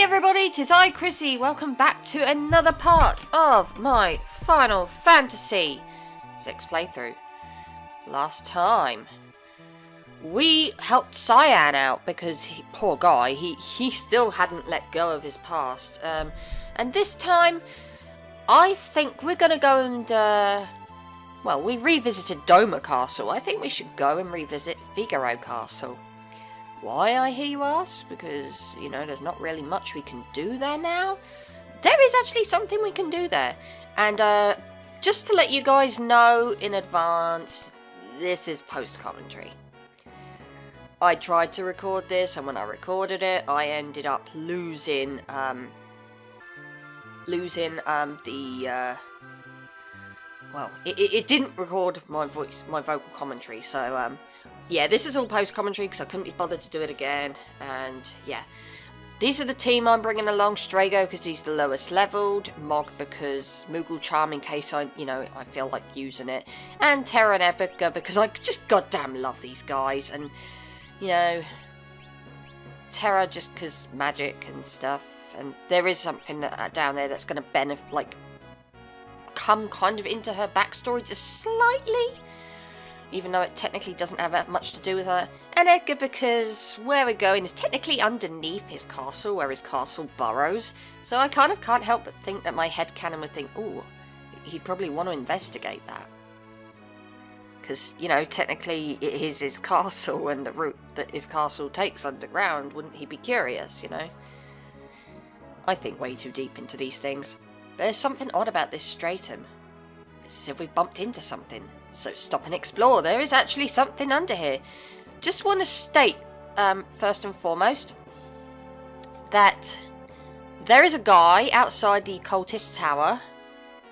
everybody, 'tis I, Chrissy. Welcome back to another part of my Final Fantasy VI playthrough. Last time, we helped Cyan out because, poor guy, he still hadn't let go of his past. And this time, I think we're gonna go and, well, we revisited Doma Castle. I think we should go and revisit Figaro Castle. Why, I hear you ask? Because, you know, there's not really much we can do there now. There is actually something we can do there. And, just to let you guys know in advance, this is post-commentary. I tried to record this, and when I recorded it, I ended up losing well, it didn't record my voice, my vocal commentary, so, yeah, this is all post-commentary because I couldn't be bothered to do it again, and yeah. These are the team I'm bringing along: Strago because he's the lowest leveled, Mog because Moogle Charm in case I feel like using it, and Terra and Epica because I just goddamn love these guys, and, you know, Terra just because magic and stuff, and there is something down there that's going to benefit, like, come kind of into her backstory just slightly. Even though it technically doesn't have that much to do with her. And Edgar because where we're going is technically underneath his castle, where his castle burrows. So I kind of can't help but think that my headcanon would think, oh, he'd probably want to investigate that. Because, you know, technically it is his castle, and the route that his castle takes underground, wouldn't he be curious, you know? I think way too deep into these things. There's something odd about this stratum. It's as if we bumped into something. So stop and explore. There is actually something under here. Just want to state, first and foremost, that there is a guy outside the cultist tower,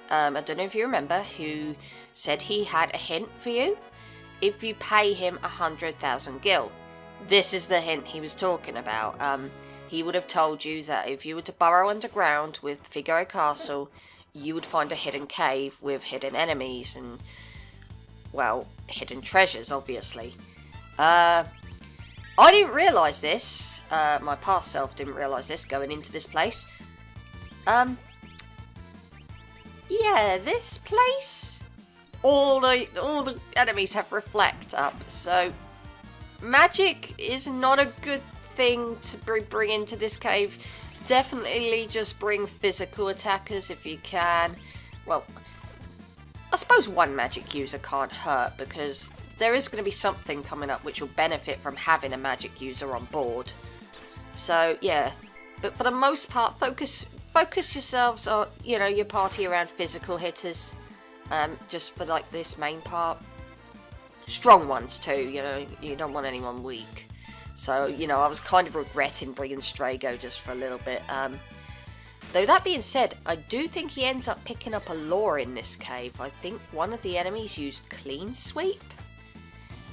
I don't know if you remember, who said he had a hint for you if you pay him 100,000 gil. This is the hint he was talking about. He would have told you that if you were to burrow underground with Figaro Castle, you would find a hidden cave with hidden enemies and, well, hidden treasures, obviously. I didn't realise this. My past self didn't realise this going into this place. Yeah, this place, all the enemies have reflect up, so magic is not a good thing to bring into this cave. Definitely just bring physical attackers if you can. Well, I suppose one magic user can't hurt because there is going to be something coming up which will benefit from having a magic user on board. So yeah, but for the most part, focus yourselves on, you know, your party around physical hitters. Just for like this main part, strong ones too. You know, you don't want anyone weak. So, you know, I was kind of regretting bringing Strago just for a little bit. Though that being said, I do think he ends up picking up a lore in this cave. I think one of the enemies used Clean Sweep.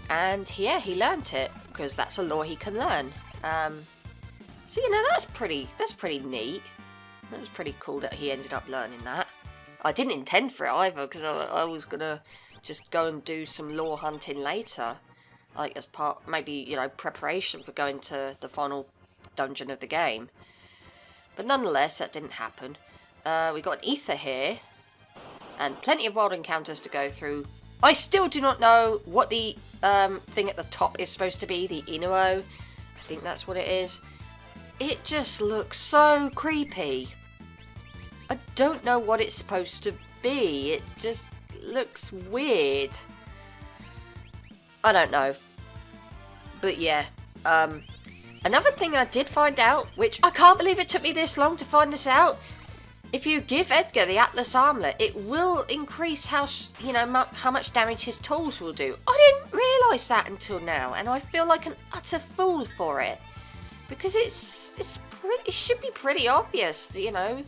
And yeah, he learnt it, because that's a lore he can learn. So, you know, that's pretty neat. That was pretty cool that he ended up learning that. I didn't intend for it either, because I was going to just go and do some lore hunting later. Like, as part, maybe, you know, preparation for going to the final dungeon of the game. But nonetheless, that didn't happen. We got an ether here, and plenty of wild encounters to go through. I still do not know what the thing at the top is supposed to be, the Inuo. I think that's what it is. It just looks so creepy. I don't know what it's supposed to be. It just looks weird. I don't know. But yeah, another thing I did find out, which I can't believe it took me this long to find this out. If you give Edgar the Atlas Armlet, it will increase how much damage his tools will do. I didn't realise that until now, and I feel like an utter fool for it. Because it should be pretty obvious, you know.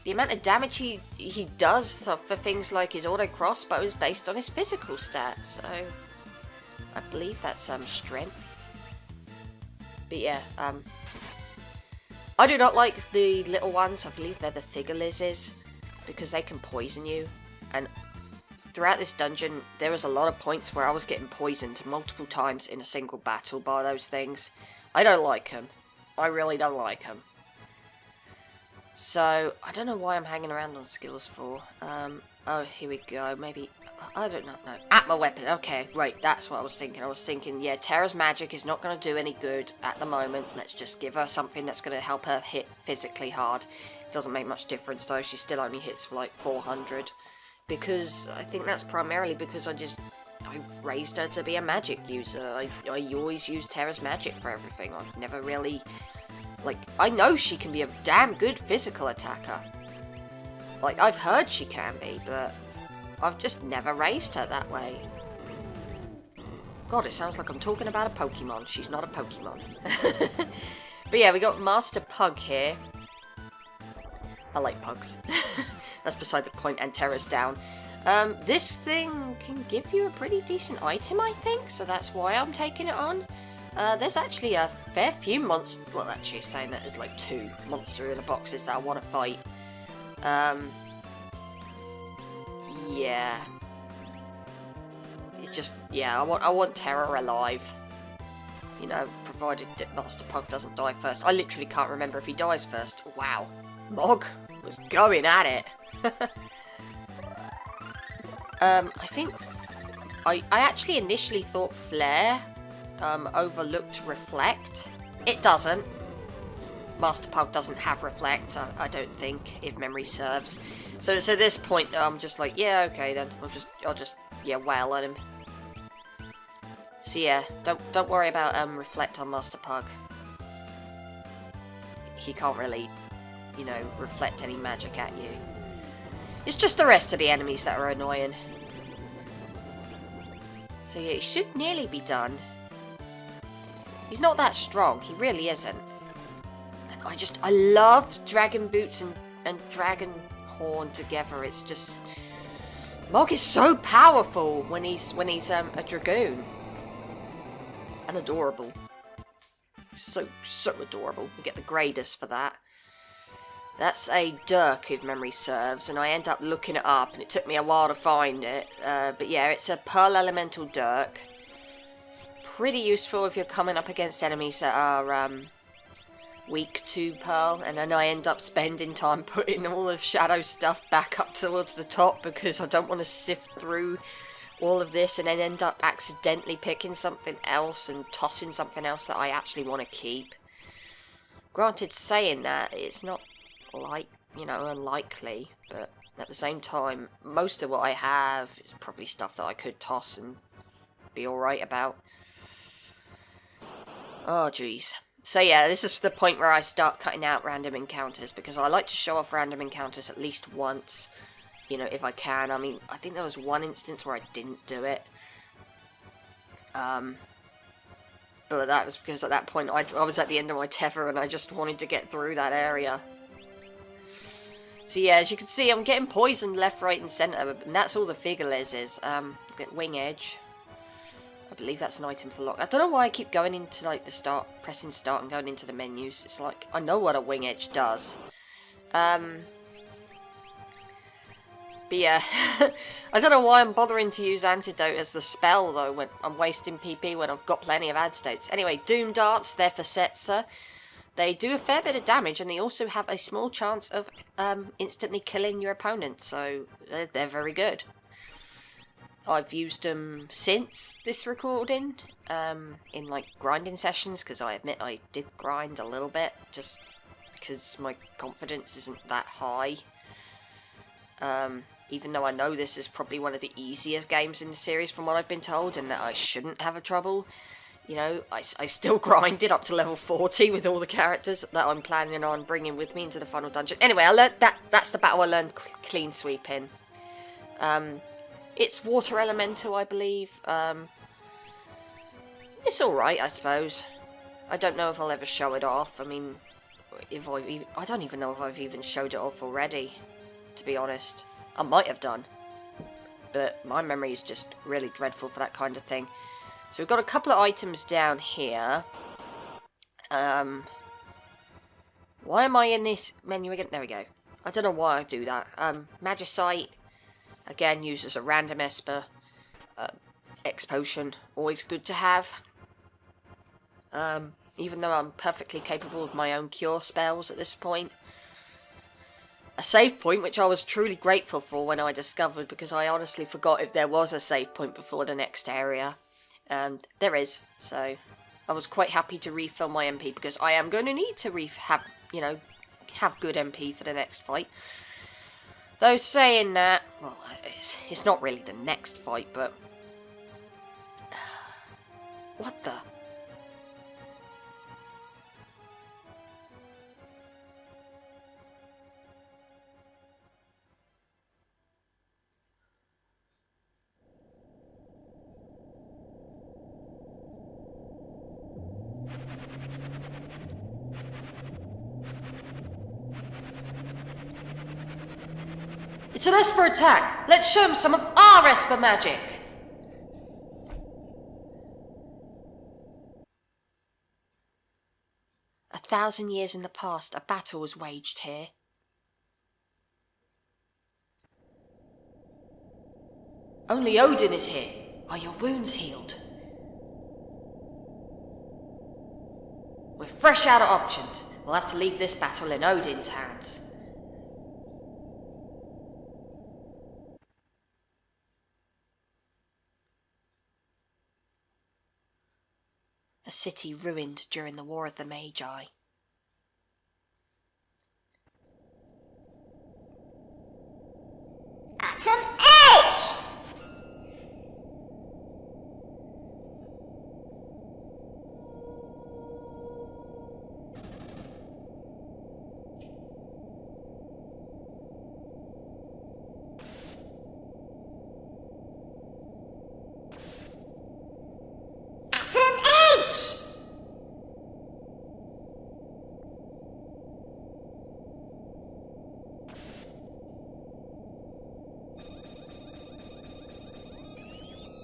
The amount of damage he does for things like his auto crossbow is based on his physical stats, so I believe that's strength. But yeah, I do not like the little ones. I believe they're the figure lizards, because they can poison you. And throughout this dungeon, there was a lot of points where I was getting poisoned multiple times in a single battle by those things. I don't like them. I really don't like them. So, I don't know why I'm hanging around on skills for. Oh, here we go. Maybe, I don't know. No. At my weapon. Okay, right, that's what I was thinking. I was thinking, yeah, Terra's magic is not going to do any good at the moment. Let's just give her something that's going to help her hit physically hard. It doesn't make much difference, though. She still only hits for, like, 400. Because, I think that's primarily because I raised her to be a magic user. I always use Terra's magic for everything. I've never really... Like, I know she can be a damn good physical attacker. Like, I've heard she can be, but I've just never raised her that way. God, it sounds like I'm talking about a Pokemon. She's not a Pokemon. But yeah, we got Master Pug here. I like pugs. That's beside the point, and Terra's down. This thing can give you a pretty decent item, I think, so that's why I'm taking it on. There's actually a fair few monsters, well, actually saying that there's like 2 monster in the boxes that I want to fight. Yeah. It's just, yeah, I want Terra alive. You know, provided that Master Pug doesn't die first. I literally can't remember if he dies first. Wow. Mog was going at it. I think... I actually initially thought Flare overlooked Reflect. It doesn't. Master Pug doesn't have Reflect, I don't think, if memory serves. So at this point, I'm just like, yeah, okay then. I'll just yeah, wail at him. So yeah, don't worry about Reflect on Master Pug. He can't really, you know, reflect any magic at you. It's just the rest of the enemies that are annoying. So yeah, it should nearly be done. He's not that strong, he really isn't. And I love Dragon Boots and Dragon Horn together. It's just... Mog is so powerful when he's a Dragoon. And adorable. So adorable. We get the Gradus for that. That's a Dirk, if memory serves, and I end up looking it up, and it took me a while to find it. But yeah, it's a Pearl Elemental Dirk. Pretty useful if you're coming up against enemies that are weak to Pearl, and then I end up spending time putting all of Shadow's stuff back up towards the top because I don't want to sift through all of this and then end up accidentally picking something else and tossing something else that I actually want to keep. Granted, saying that, it's not like, you know, unlikely, but at the same time, most of what I have is probably stuff that I could toss and be alright about. Oh, jeez. So yeah, this is the point where I start cutting out random encounters, because I like to show off random encounters at least once, you know, if I can. I mean, I think there was one instance where I didn't do it. But that was because at that point I was at the end of my tether and I just wanted to get through that area. So yeah, as you can see, I'm getting poisoned left, right, and centre, and that's all the Figureless is. Get Wing Edge. I believe that's an item for lock. I don't know why I keep going into, like, the start, pressing start and going into the menus. It's like, I know what a Wing Edge does. But yeah, I don't know why I'm bothering to use Antidote as the spell, though, when I'm wasting PP when I've got plenty of antidotes. Anyway, Doom Darts, they're for Setzer. They do a fair bit of damage, and they also have a small chance of instantly killing your opponent, so they're very good. I've used them since this recording, in like grinding sessions, because I admit I did grind a little bit, just because my confidence isn't that high. Even though I know this is probably one of the easiest games in the series from what I've been told, and that I shouldn't have a trouble. You know, I still grinded up to level 40 with all the characters that I'm planning on bringing with me into the final dungeon. Anyway, I learned that's the battle I learned clean sweep in. It's Water Elemental, I believe. It's alright, I suppose. I don't know if I'll ever show it off. I mean, I don't even know if I've even showed it off already, to be honest. I might have done. But my memory is just really dreadful for that kind of thing. So we've got a couple of items down here. Why am I in this menu again? There we go. I don't know why I do that. Magicite, again, used as a random Esper. X-Potion, always good to have. Even though I'm perfectly capable of my own cure spells at this point. a save point, which I was truly grateful for when I discovered, because I honestly forgot if there was a save point before the next area. There is, so I was quite happy to refill my MP, because I am going to need to have good MP for the next fight. Though saying that, well, it's not really the next fight, but... What the... It's an Esper attack! Let's show him some of our Esper magic! A 1,000 years in the past, a battle was waged here. Only Odin is here. Are your wounds healed? We're fresh out of options. We'll have to leave this battle in Odin's hands. A city ruined during the War of the Magi. Atom Edge!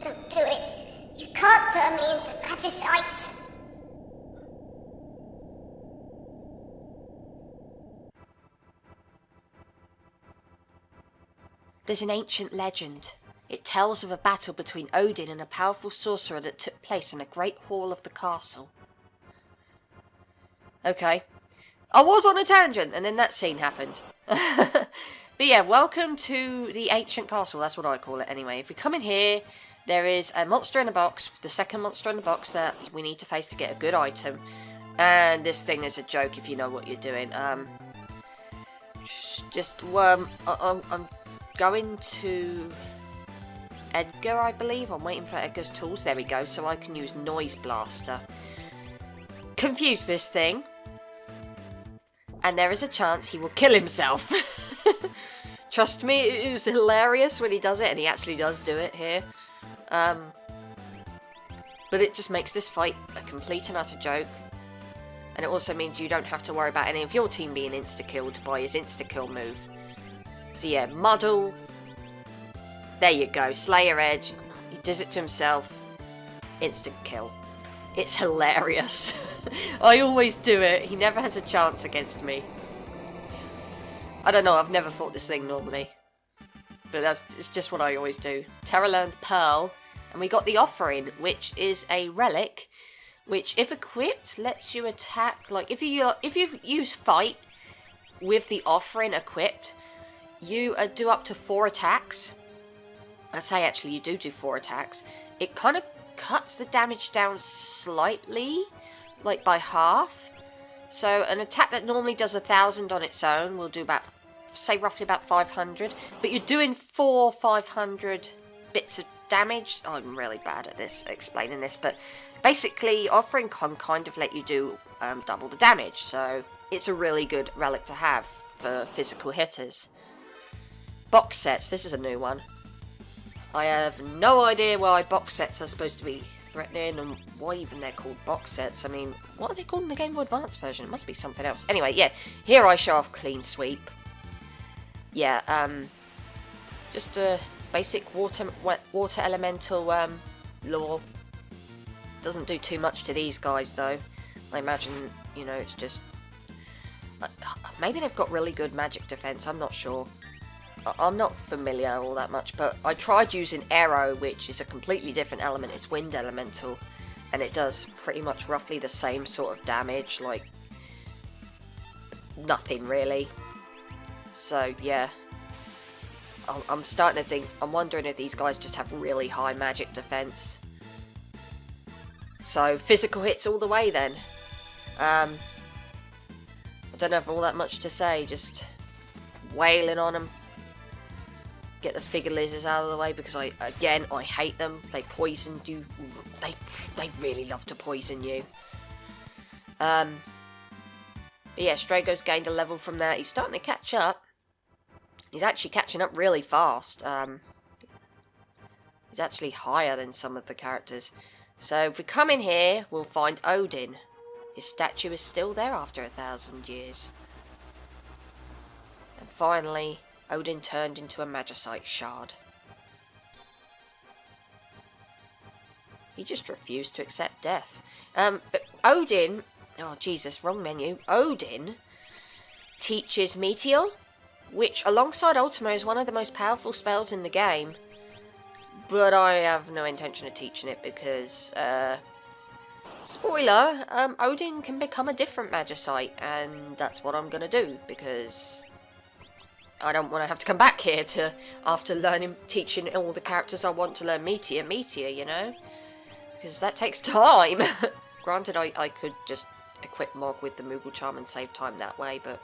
Don't do it. You can't turn me into magicite. There's an ancient legend. It tells of a battle between Odin and a powerful sorcerer that took place in a great hall of the castle. Okay. I was on a tangent, and then that scene happened. But yeah, welcome to the ancient castle. That's what I call it anyway. If we come in here, there is a monster in a box. The second monster in the box that we need to face to get a good item. And this thing is a joke if you know what you're doing. I'm going to Edgar, I believe. I'm waiting for Edgar's tools. There we go. So I can use Noise Blaster. Confuse this thing. And there is a chance he will kill himself. Trust me, it is hilarious when he does it. And he actually does do it here. But it just makes this fight a complete and utter joke. And it also means you don't have to worry about any of your team being insta-killed by his insta-kill move. So yeah, Muddle. There you go, Slayer Edge. He does it to himself. Insta-kill. It's hilarious. I always do it. He never has a chance against me. I don't know, I've never fought this thing normally. But it's just what I always do. Terra Learned Pearl. And we got the Offering, which is a relic, which if equipped lets you attack. Like if you use Fight with the Offering equipped, you do up to 4 attacks. I say actually you do 4 attacks. It kind of cuts the damage down slightly, like by half. So an attack that normally does 1,000 on its own will do about, say roughly about 500. But you're doing 500 bits of damage. Oh, I'm really bad at this, explaining this, but basically Offering can kind of let you do double the damage. So it's a really good relic to have for physical hitters. Box sets. This is a new one. I have no idea why box sets are supposed to be threatening and why even they're called box sets. I mean, what are they called in the Game Boy Advance version? It must be something else. Anyway, yeah, here I show off Clean Sweep. Yeah, just a basic water elemental lore. Doesn't do too much to these guys though. I imagine, you know, it's just... maybe they've got really good magic defense, I'm not sure. I'm not familiar all that much, but I tried using Arrow, which is a completely different element. It's wind elemental, and it does pretty much roughly the same sort of damage, like nothing really. So yeah, I'm starting to think, I'm wondering if these guys just have really high magic defense. So physical hits all the way then. I don't have all that much to say, just wailing on them. Get the figure lizards out of the way, because I hate them. They poison you. They really love to poison you. But yeah, Strago's gained a level from there. He's starting to catch up. He's actually catching up really fast. He's actually higher than some of the characters. So if we come in here, we'll find Odin. His statue is still there after 1,000 years. And finally, Odin turned into a Magicite shard. He just refused to accept death. But Odin... Oh, Jesus, wrong menu. Odin teaches Meteor, which, alongside Ultima, is one of the most powerful spells in the game. But I have no intention of teaching it because... spoiler, Odin can become a different Magicite, and that's what I'm going to do, because... I don't want to have to come back here to, after teaching all the characters I want to learn Meteor, you know? Because that takes time. Granted, I could just equip Mog with the Moogle Charm and save time that way, but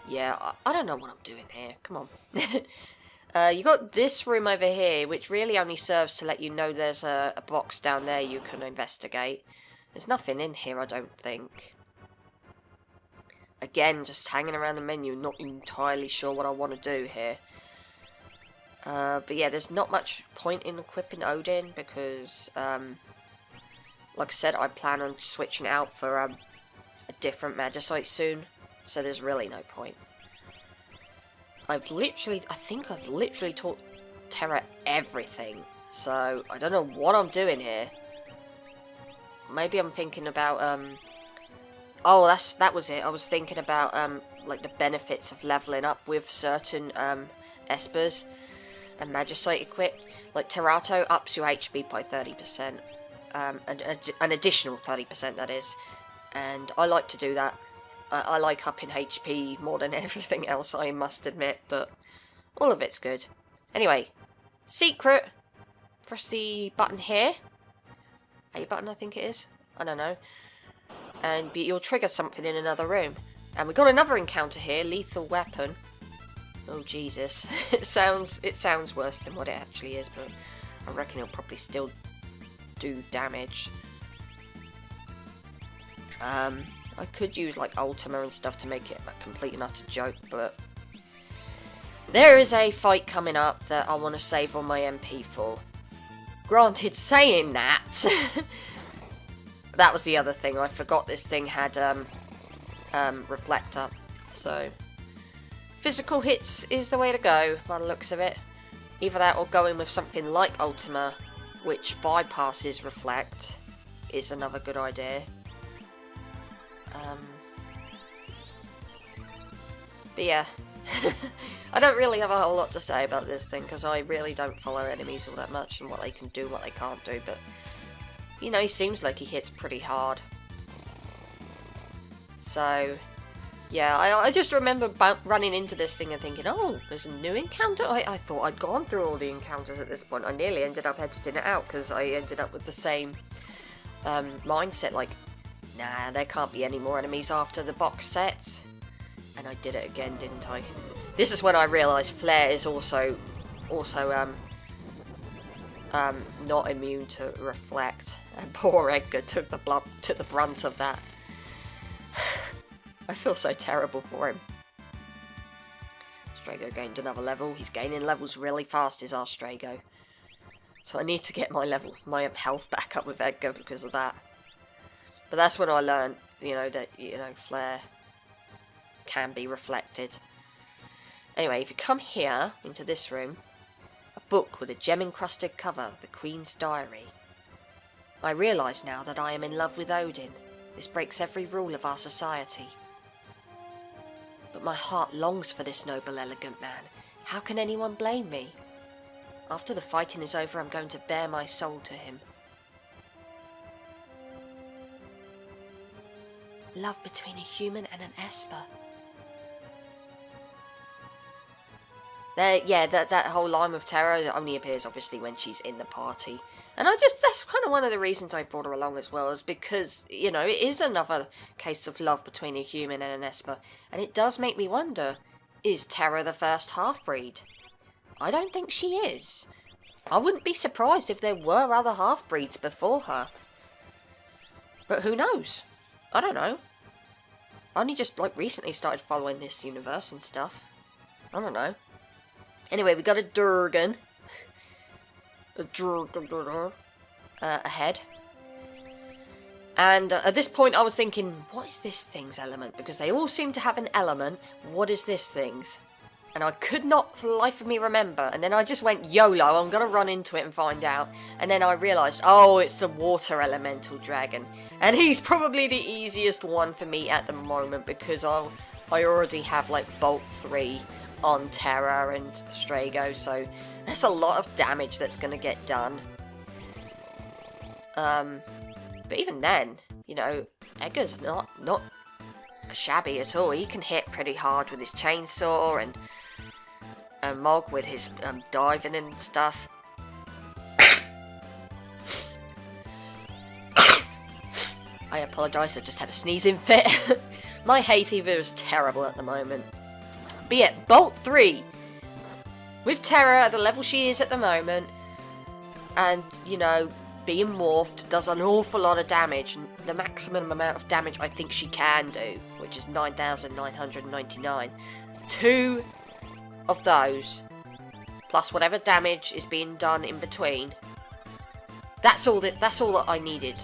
yeah, I don't know what I'm doing here. Come on. You got this room over here, which really only serves to let you know there's a box down there you can investigate. There's nothing in here, I don't think. Again, just hanging around the menu, not entirely sure what I want to do here. But yeah, there's not much point in equipping Odin, because, like I said, I plan on switching out for a different Magicite soon, so there's really no point. I think I've literally taught Terra everything, so I don't know what I'm doing here. Maybe I'm thinking about, oh, that was it. I was thinking about, like, the benefits of leveling up with certain, Espers and Magicite equipped. Like, Terato ups your HP by 30%. An additional 30%, that is. And I like to do that. I like upping HP more than everything else, I must admit, but all of it's good. Anyway, secret. Press the button here. A button, I think it is. I don't know. And you'll trigger something in another room. And we got another encounter here, lethal weapon. Oh Jesus, it sounds worse than what it actually is, but I reckon it'll probably still do damage. I could use like Ultima and stuff to make it a complete and utter joke, but there is a fight coming up that I want to save all my MP for. Granted, saying that, that was the other thing. I forgot this thing had Reflector, so physical hits is the way to go by the looks of it. Either that or go in with something like Ultima, which bypasses Reflect, is another good idea. But yeah, I don't really have a whole lot to say about this thing, because I really don't follow enemies all that much and what they can do, what they can't do, but you know, he seems like he hits pretty hard. So yeah, I just remember running into this thing and thinking, oh, there's a new encounter? I thought I'd gone through all the encounters at this point. I nearly ended up editing it out, because I ended up with the same mindset, like, nah, there can't be any more enemies after the box sets. And I did it again, didn't I? This is when I realised Flare is also not immune to Reflect. And poor Edgar took the brunt of that. I feel so terrible for him. Strago gained another level. He's gaining levels really fast, is our Strago. So I need to get my health back up with Edgar because of that. But that's when I learned, that, Flare can be reflected. Anyway, if you come here, into this room, a book with a gem-encrusted cover, The Queen's Diary. I realise now that I am in love with Odin. This breaks every rule of our society. But my heart longs for this noble, elegant man. How can anyone blame me? After the fighting is over, I'm going to bare my soul to him. Love between a human and an Esper. That whole line of terror only appears obviously when she's in the party. And that's kind of one of the reasons I brought her along as well, is because, you know, it is another case of love between a human and an Esper. And it does make me wonder, is Terra the first half-breed? I don't think she is. I wouldn't be surprised if there were other half-breeds before her. But who knows? I don't know. I only just, like, recently started following this universe and stuff. I don't know. Anyway, we got a Durgan. Ahead. And at this point I was thinking, what is this thing's element? Because they all seem to have an element. What is this thing's? And I could not for the life of me remember. And then I just went, YOLO, I'm going to run into it and find out. And then I realised, oh, it's the water elemental dragon. And he's probably the easiest one for me at the moment, because I already have, like, Bolt 3 on Terra and Strago, so there's a lot of damage that's going to get done. But even then, you know, Edgar's not shabby at all. He can hit pretty hard with his chainsaw, and Mog with his diving and stuff. I apologise, I just had a sneezing fit. My hay fever is terrible at the moment. But yeah, Bolt 3. With Terra at the level she is at the moment, and, you know, being morphed does an awful lot of damage. And the maximum amount of damage I think she can do, which is 9,999. 2 of those, plus whatever damage is being done in between. That's all that I needed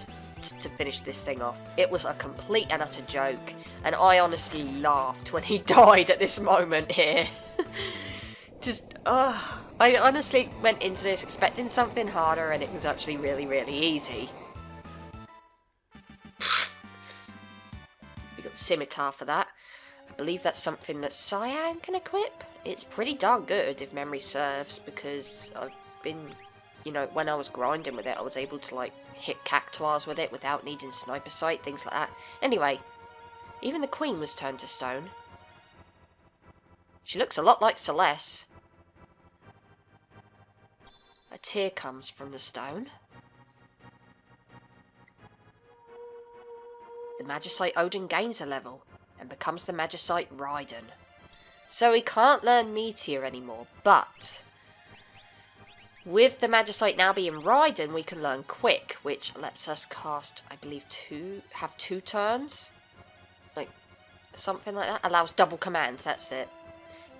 to finish this thing off. It was a complete and utter joke, and I honestly laughed when he died at this moment here. I honestly went into this expecting something harder, and it was actually really, really easy. We got Scimitar for that. I believe that's something that Cyan can equip. It's pretty darn good if memory serves, because I've been, you know, when I was grinding with it, I was able to, like, hit Cactuars with it without needing Sniper Sight, things like that. Anyway, even the Queen was turned to stone. She looks a lot like Celeste. A tear comes from the stone. The Magicite Odin gains a level and becomes the Magicite Raiden. So he can't learn Meteor anymore, but with the Magicite now being Raiden, we can learn Quick, which lets us cast, I believe, have 2 turns? Like, something like that. Allows double commands, that's it.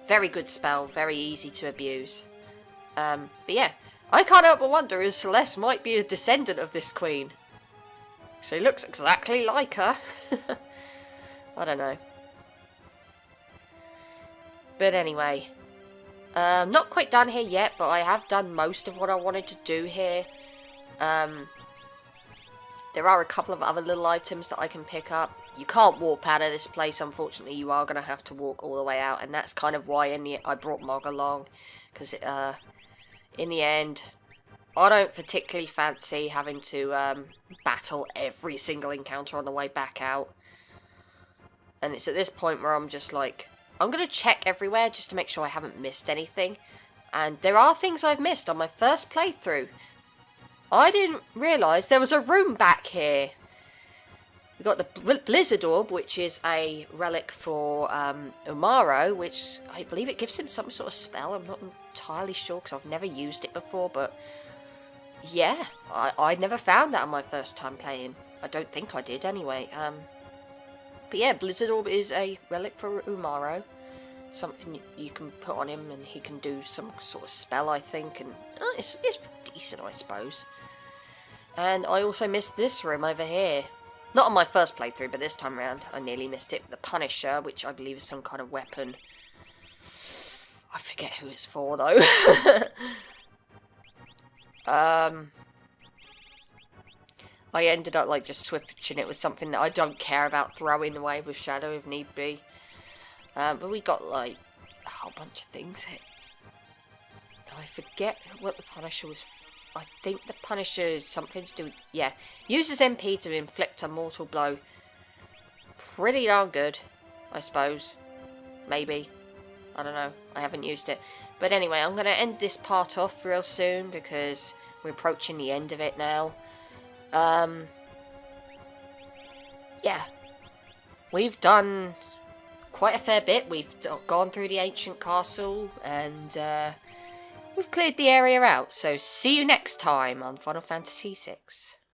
Very good spell, very easy to abuse. But yeah, I can't help but wonder if Celeste might be a descendant of this queen. She looks exactly like her. I don't know. But anyway, not quite done here yet, but I have done most of what I wanted to do here. There are a couple of other little items that I can pick up. You can't warp out of this place, unfortunately. You are going to have to walk all the way out, and that's kind of why I brought Mog along, because in the end, I don't particularly fancy having to battle every single encounter on the way back out. And it's at this point where I'm just like, I'm going to check everywhere just to make sure I haven't missed anything. And there are things I've missed on my first playthrough. I didn't realise there was a room back here. We've got the Blizzard Orb, which is a relic for Umaro, which I believe it gives him some sort of spell. I'm not entirely sure because I've never used it before, but yeah, I never found that on my first time playing. I don't think I did anyway. But yeah, Blizzard Orb is a relic for Umaro. Something you can put on him and he can do some sort of spell, I think, and it's decent, I suppose. And I also missed this room over here. Not on my first playthrough, but this time around I nearly missed it. The Punisher, which I believe is some kind of weapon. I forget who it's for, though. I ended up, like, just switching it with something that I don't care about throwing away with Shadow if need be. But we got, like, a whole bunch of things here. I forget what the Punisher was. I think the Punisher is something to do with... Yeah. Uses MP to inflict a mortal blow. Pretty darn good, I suppose. Maybe. I don't know. I haven't used it. But anyway, I'm going to end this part off real soon because we're approaching the end of it now. Yeah. We've done quite a fair bit. We've gone through the ancient castle and we've cleared the area out. So see you next time on Final Fantasy VI.